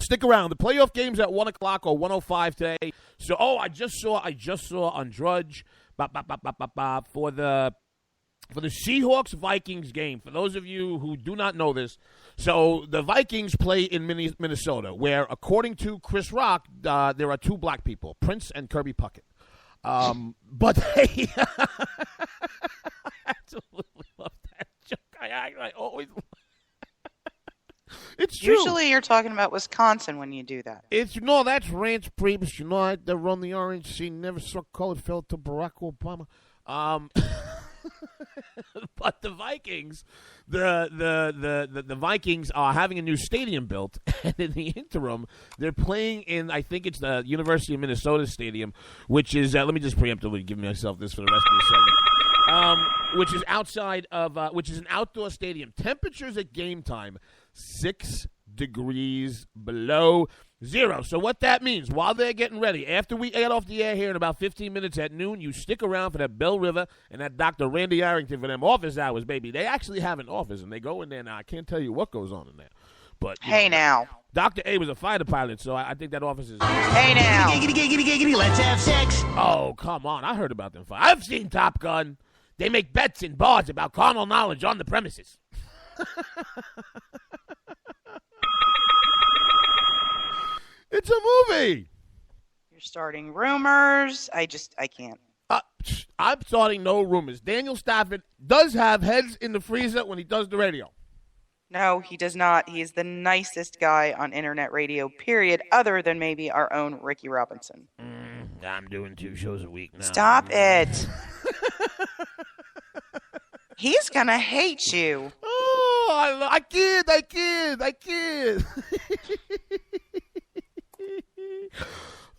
stick around. The playoff game's at 1 o'clock or 1:05 today. So, I just saw on Drudge for the Seahawks-Vikings game. For those of you who do not know this, so the Vikings play in Minnesota, where, according to Chris Rock, there are two black people, Prince and Kirby Puckett. But they absolutely love that joke. I always... It's true. Usually you're talking about Wisconsin when you do that. That's Rance Priebus. They run the orange scene. Never saw colored fella to Barack Obama. But the Vikings, the Vikings are having a new stadium built, and in the interim, they're playing in, I think it's the University of Minnesota Stadium, which is, let me just preemptively give myself this for the rest of the segment, which is outside of, which is an outdoor stadium. Temperatures at game time, 6 degrees below zero. So what that means, while they're getting ready, after we get off the air here in about 15 minutes at noon, you stick around for that Bell River and that Dr. Randy Arrington for them office hours, baby. They actually have an office, and they go in there. Now, I can't tell you what goes on in there. But hey, now. Dr. A was a fighter pilot, so I think that office is... Hey, now. Giggity, let's have sex. Oh, come on. I heard about them fights. I've seen Top Gun. They make bets in bars about carnal knowledge on the premises. It's a movie. You're starting rumors. I can't. I'm starting no rumors. Daniel Stafford does have heads in the freezer when he does the radio. No, he does not. He is the nicest guy on internet radio, period, other than maybe our own Ricky Robinson. I'm doing 2 shows a week now. Stop it. He's going to hate you. Oh, I kid.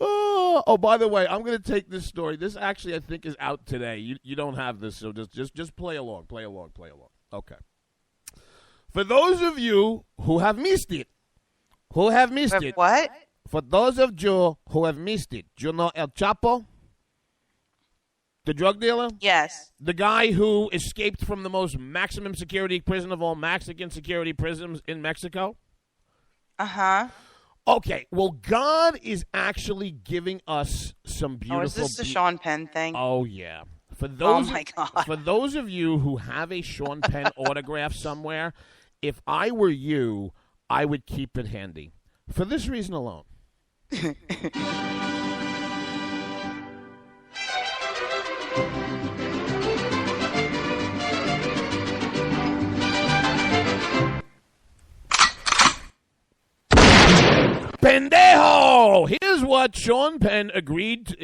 Oh, by the way, I'm going to take this story. This actually, I think, is out today. You don't have this, so just play along. Okay. For those of you who have missed it, what? For those of you who have missed it, do you know El Chapo? The drug dealer? Yes. The guy who escaped from the most maximum security prison of all Mexican security prisons in Mexico? Uh-huh. Okay, well, God is actually giving us some beautiful... Oh, is this the Sean Penn thing? Oh, yeah. For those, oh, my God. For those of you who have a Sean Penn autograph somewhere, if I were you, I would keep it handy. For this reason alone. Pendejo! Here's what Sean Penn agreed to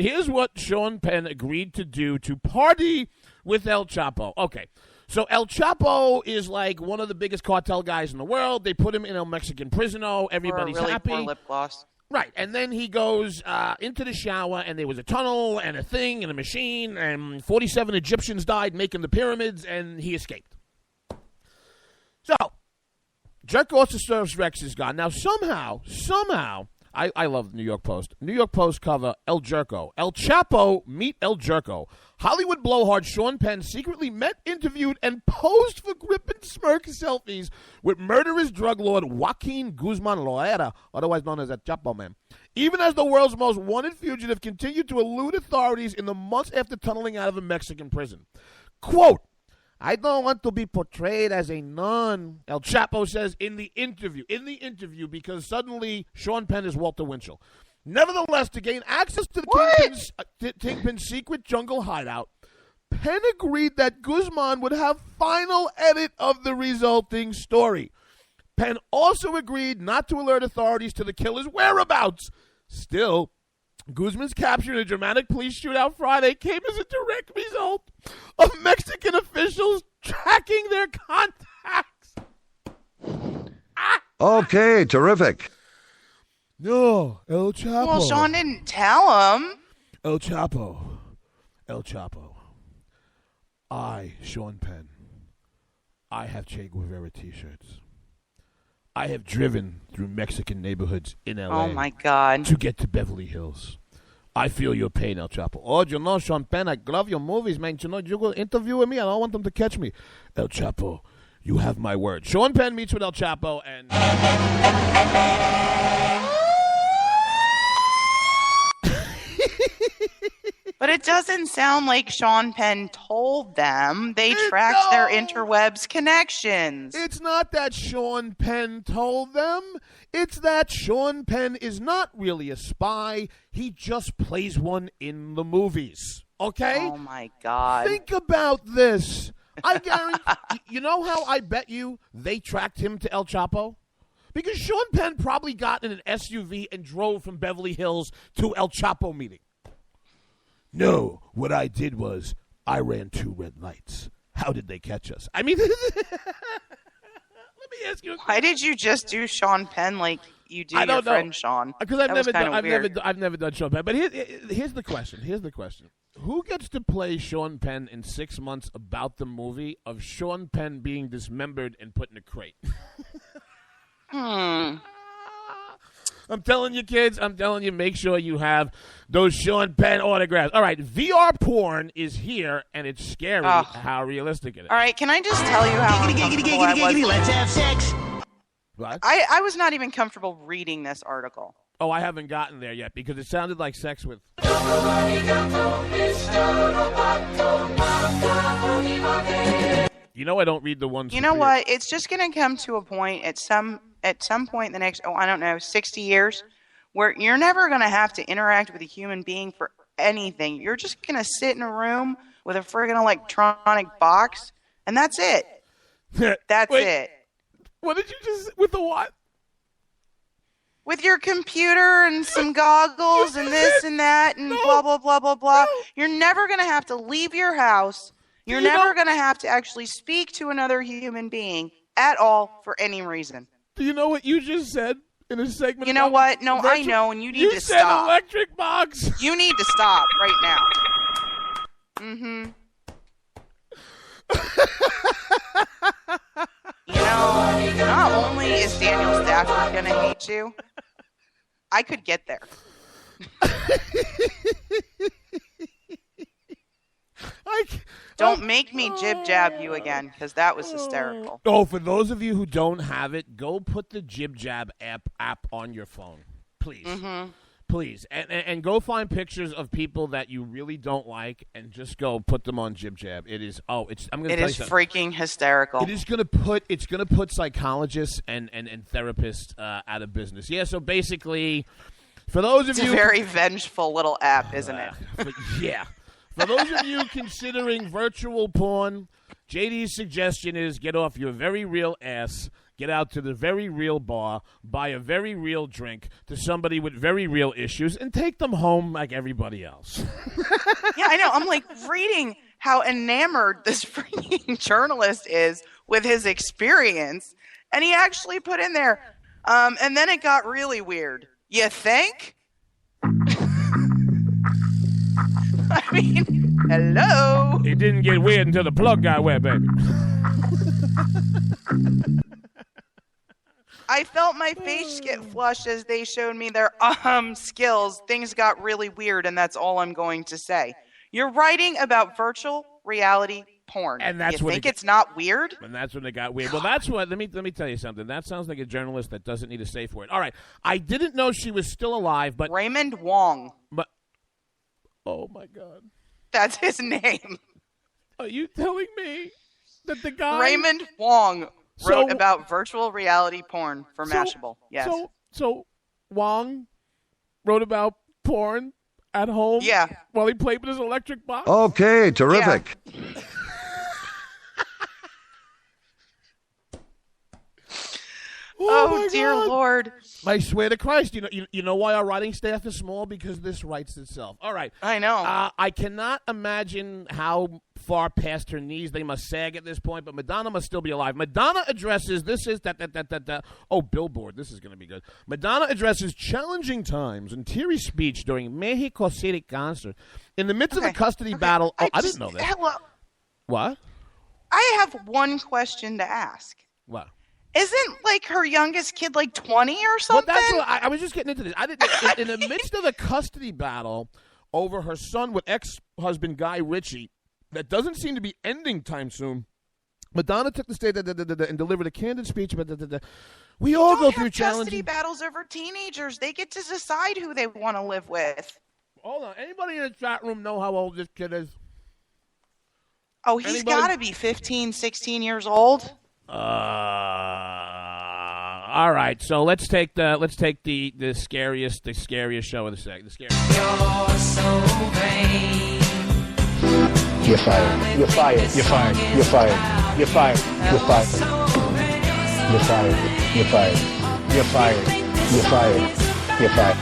do to party with El Chapo. Okay. So El Chapo is like one of the biggest cartel guys in the world. They put him in a Mexican prison. Everybody's really happy. Poor lip gloss. Right, and then he goes into the shower, and there was a tunnel and a thing and a machine, and 47 Egyptians died making the pyramids, and he escaped. So, Jerkosaurus Rex is gone. Now, somehow, I love the New York Post. New York Post cover, El Jerko. El Chapo, meet El Jerko. Hollywood blowhard Sean Penn secretly met, interviewed, and posed for grip and smirk selfies with murderous drug lord Joaquin Guzman Loera, otherwise known as El Chapo Man. Even as the world's most wanted fugitive continued to elude authorities in the months after tunneling out of a Mexican prison. Quote, I don't want to be portrayed as a nun, El Chapo says in the interview, because suddenly Sean Penn is Walter Winchell. Nevertheless, to gain access to the Kingpin's secret jungle hideout, Penn agreed that Guzman would have final edit of the resulting story. Penn also agreed not to alert authorities to the killer's whereabouts. Still, Guzman's capture in a dramatic police shootout Friday came as a direct result of Mexican officials tracking their contacts. Okay, terrific. No, El Chapo. Well, Sean didn't tell him. El Chapo. I, Sean Penn, I have Che Guevara t-shirts. I have driven through Mexican neighborhoods in L.A. Oh, my God. To get to Beverly Hills. I feel your pain, El Chapo. Oh, you know, Sean Penn, I love your movies, man. You know, you go interview with me. I don't want them to catch me. El Chapo, you have my word. Sean Penn meets with El Chapo and... But it doesn't sound like Sean Penn told them. They tracked their interwebs connections. It's not that Sean Penn told them. It's that Sean Penn is not really a spy. He just plays one in the movies. Okay? Oh, my God. Think about this. I guarantee... You know how I bet you they tracked him to El Chapo? Because Sean Penn probably got in an SUV and drove from Beverly Hills to El Chapo meeting. No, what I did was I ran 2 red lights. How did they catch us? I mean, let me ask you. Why did you just do Sean Penn like you do your friend Sean? Because I've never done Sean Penn. But here's the question. Who gets to play Sean Penn in 6 months about the movie of Sean Penn being dismembered and put in a crate? I'm telling you, kids. Make sure you have those Sean Penn autographs. All right, VR porn is here, and it's scary how realistic it is. All right, can I just tell you how uncomfortable I was? Let's have sex. What? I was not even comfortable reading this article. Oh, I haven't gotten there yet because it sounded like sex with... You know I don't read the ones... You know what? It's just going to come to a point at some point in the next, 60 years, where you're never going to have to interact with a human being for anything. You're just going to sit in a room with a friggin' electronic box, and that's it. That's it. What did you just... With the what? With your computer and some goggles and this and that and blah, blah, blah, blah, blah. You're never going to have to leave your house. You're never going to have to actually speak to another human being at all for any reason. Do you know what you just said in a segment? You know what? No, I know, and you need to stop. You said electric box. You need to stop right now. Mm-hmm. Not only is Daniel Stafford going to hate you, I could get there. Don't make me jib-jab you again, because that was hysterical. Oh, for those of you who don't have it, go put the jib-jab app on your phone, please. Mm-hmm. Please. And go find pictures of people that you really don't like and just go put them on jib-jab. It is I'm going to tell you something. It is freaking hysterical. It is going to put psychologists and therapists out of business. Yeah, so basically, for those of you... It's a very vengeful little app, isn't it? Yeah. For those of you considering virtual porn, JD's suggestion is get off your very real ass, get out to the very real bar, buy a very real drink to somebody with very real issues, and take them home like everybody else. Yeah, I know. I'm like reading how enamored this freaking journalist is with his experience, and he actually put in there, and then it got really weird. You think? I mean, hello? It didn't get weird until the plug got wet, baby. I felt my face get flushed as they showed me their skills. Things got really weird, and that's all I'm going to say. You're writing about virtual reality porn. And that's you when think it's not weird? And that's when it got weird. Well, that's what. Let me tell you something. That sounds like a journalist that doesn't need a safe word. All right, I didn't know she was still alive, but Raymond Wong. But oh my God, that's his name. Are you telling me that the guy Raymond Wong wrote about virtual reality porn for Mashable? Yes. So Wong wrote about porn at home. Yeah. While he played with his electric box. Okay, terrific. Yeah. Oh dear God. Lord! I swear to Christ, you know why our writing staff is small? Because this writes itself. All right, I know. I cannot imagine how far past her knees they must sag at this point, but Madonna must still be alive. Madonna addresses Billboard. This is going to be good. Madonna addresses challenging times and teary speech during Mexico City concert in the midst of the custody battle. I didn't know that. Hello. What? I have one question to ask. What? Isn't like her youngest kid like 20 or something? Well, that's what I was just getting into this. I didn't in the midst of the custody battle over her son with ex-husband Guy Ritchie that doesn't seem to be ending time soon. Madonna took the stage and delivered a candid speech about we all go through challenges. Custody battles over teenagers. They get to decide who they want to live with. Hold on. Anybody in the chat room know how old this kid is? Oh, he's got to be 15, 16 years old. All right, so let's take the scariest show of the second. The scariest. You're so vain. You're fired. You're fired. You're fired. You're fired. You're fired. You're fired. You're fired. You're fired. You're fired. You're fired. You're fired.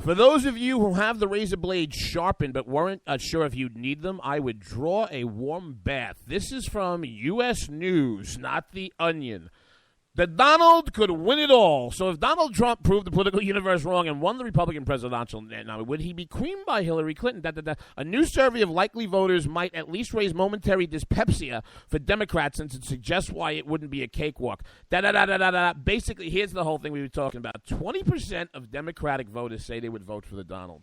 For those of you who have the razor blades sharpened but weren't sure if you'd need them, I would draw a warm bath. This is from U.S. News, not The Onion. That Donald could win it all. So if Donald Trump proved the political universe wrong and won the Republican presidential nomination, would he be creamed by Hillary Clinton? A new survey of likely voters might at least raise momentary dyspepsia for Democrats, since it suggests why it wouldn't be a cakewalk. Basically, here's the whole thing we were talking about. 20% of Democratic voters say they would vote for the Donald.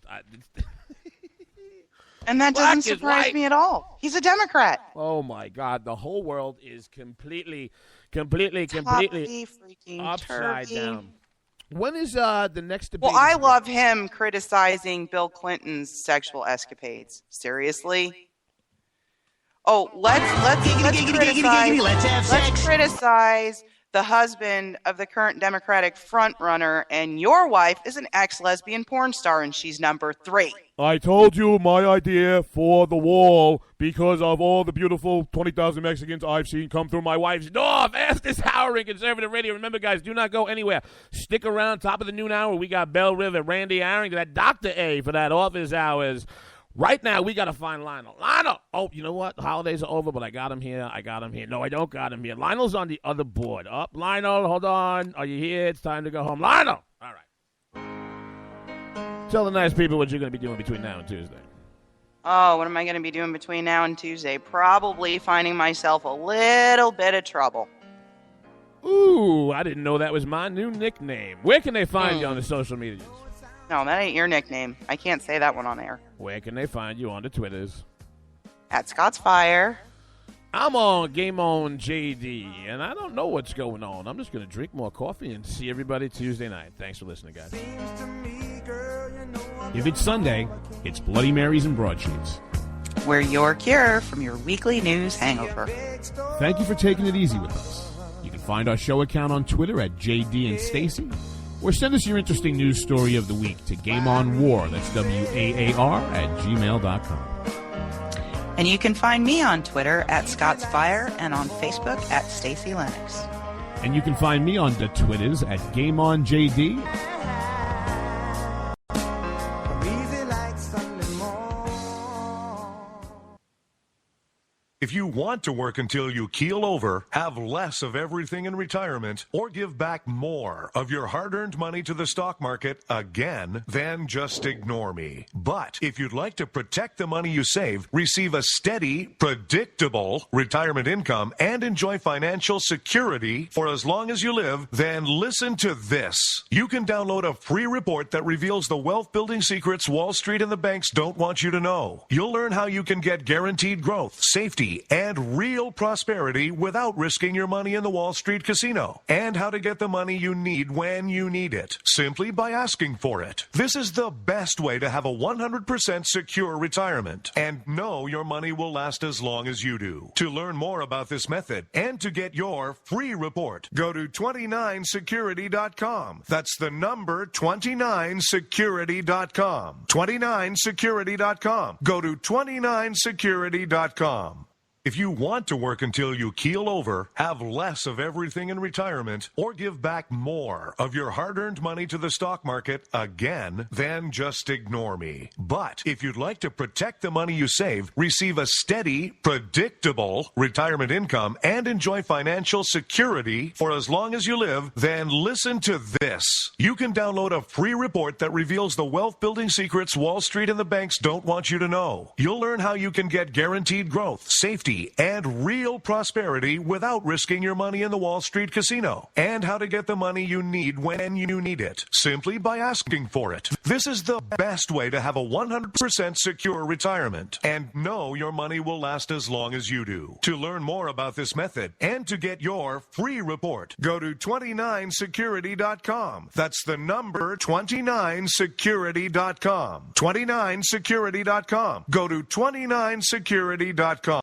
And that doesn't surprise me at all. He's a Democrat. Oh, my God. The whole world is completely freaking upside turkey. down. When is the next debate? Well, I love him criticizing Bill Clinton's sexual escapades. Seriously? Oh, let's criticize the husband of the current Democratic frontrunner, and your wife is an ex-lesbian porn star, and she's number 3. I told you my idea for the wall because of all the beautiful 20,000 Mexicans I've seen come through my wife's door. Fastest hour in conservative radio. Remember, guys, do not go anywhere. Stick around. Top of the noon hour, we got Bell River, Randy Arrington, that Dr. A for that office hours. Right now, we got to find Lionel. Lionel! Oh, you know what? The holidays are over, but I got him here. No, I don't got him here. Lionel's on the other board. Up, Lionel, hold on. Are you here? It's time to go home. Lionel! All right. Tell the nice people what you're going to be doing between now and Tuesday. Oh, what am I going to be doing between now and Tuesday? Probably finding myself a little bit of trouble. Ooh, I didn't know that was my new nickname. Where can they find you on the social medias? No, that ain't your nickname. I can't say that one on air. Where can they find you on the Twitters? At Scott's Fire. I'm on Game On JD, and I don't know what's going on. I'm just going to drink more coffee and see everybody Tuesday night. Thanks for listening, guys. If it's Sunday, it's Bloody Marys and Broadsheets. We're your cure from your weekly news hangover. Thank you for taking it easy with us. You can find our show account on Twitter at JD and Stacey, or send us your interesting news story of the week to Game On War, that's WAAR, @gmail.com. And you can find me on Twitter at Scott's Fire and on Facebook at Stacey Lennox. And you can find me on the Twitters at GameOnJD. If you want to work until you keel over, have less of everything in retirement, or give back more of your hard-earned money to the stock market again, then just ignore me. But if you'd like to protect the money you save, receive a steady, predictable retirement income, and enjoy financial security for as long as you live, then listen to this. You can download a free report that reveals the wealth-building secrets Wall Street and the banks don't want you to know. You'll learn how you can get guaranteed growth, safety, and real prosperity without risking your money in the Wall Street casino, and how to get the money you need when you need it, simply by asking for it. This is the best way to have a 100% secure retirement, and know your money will last as long as you do. To learn more about this method and to get your free report, go to 29security.com. That's the number 29security.com. 29security.com. Go to 29security.com. If you want to work until you keel over, have less of everything in retirement, or give back more of your hard-earned money to the stock market again, then just ignore me. But if you'd like to protect the money you save, receive a steady, predictable retirement income, and enjoy financial security for as long as you live, then listen to this. You can download a free report that reveals the wealth-building secrets Wall Street and the banks don't want you to know. You'll learn how you can get guaranteed growth, safety, and real prosperity without risking your money in the Wall Street casino, and how to get the money you need when you need it, simply by asking for it. This is the best way to have a 100% secure retirement, and know your money will last as long as you do. To learn more about this method and to get your free report, go to 29security.com. That's the number 29security.com. 29security.com. Go to 29security.com.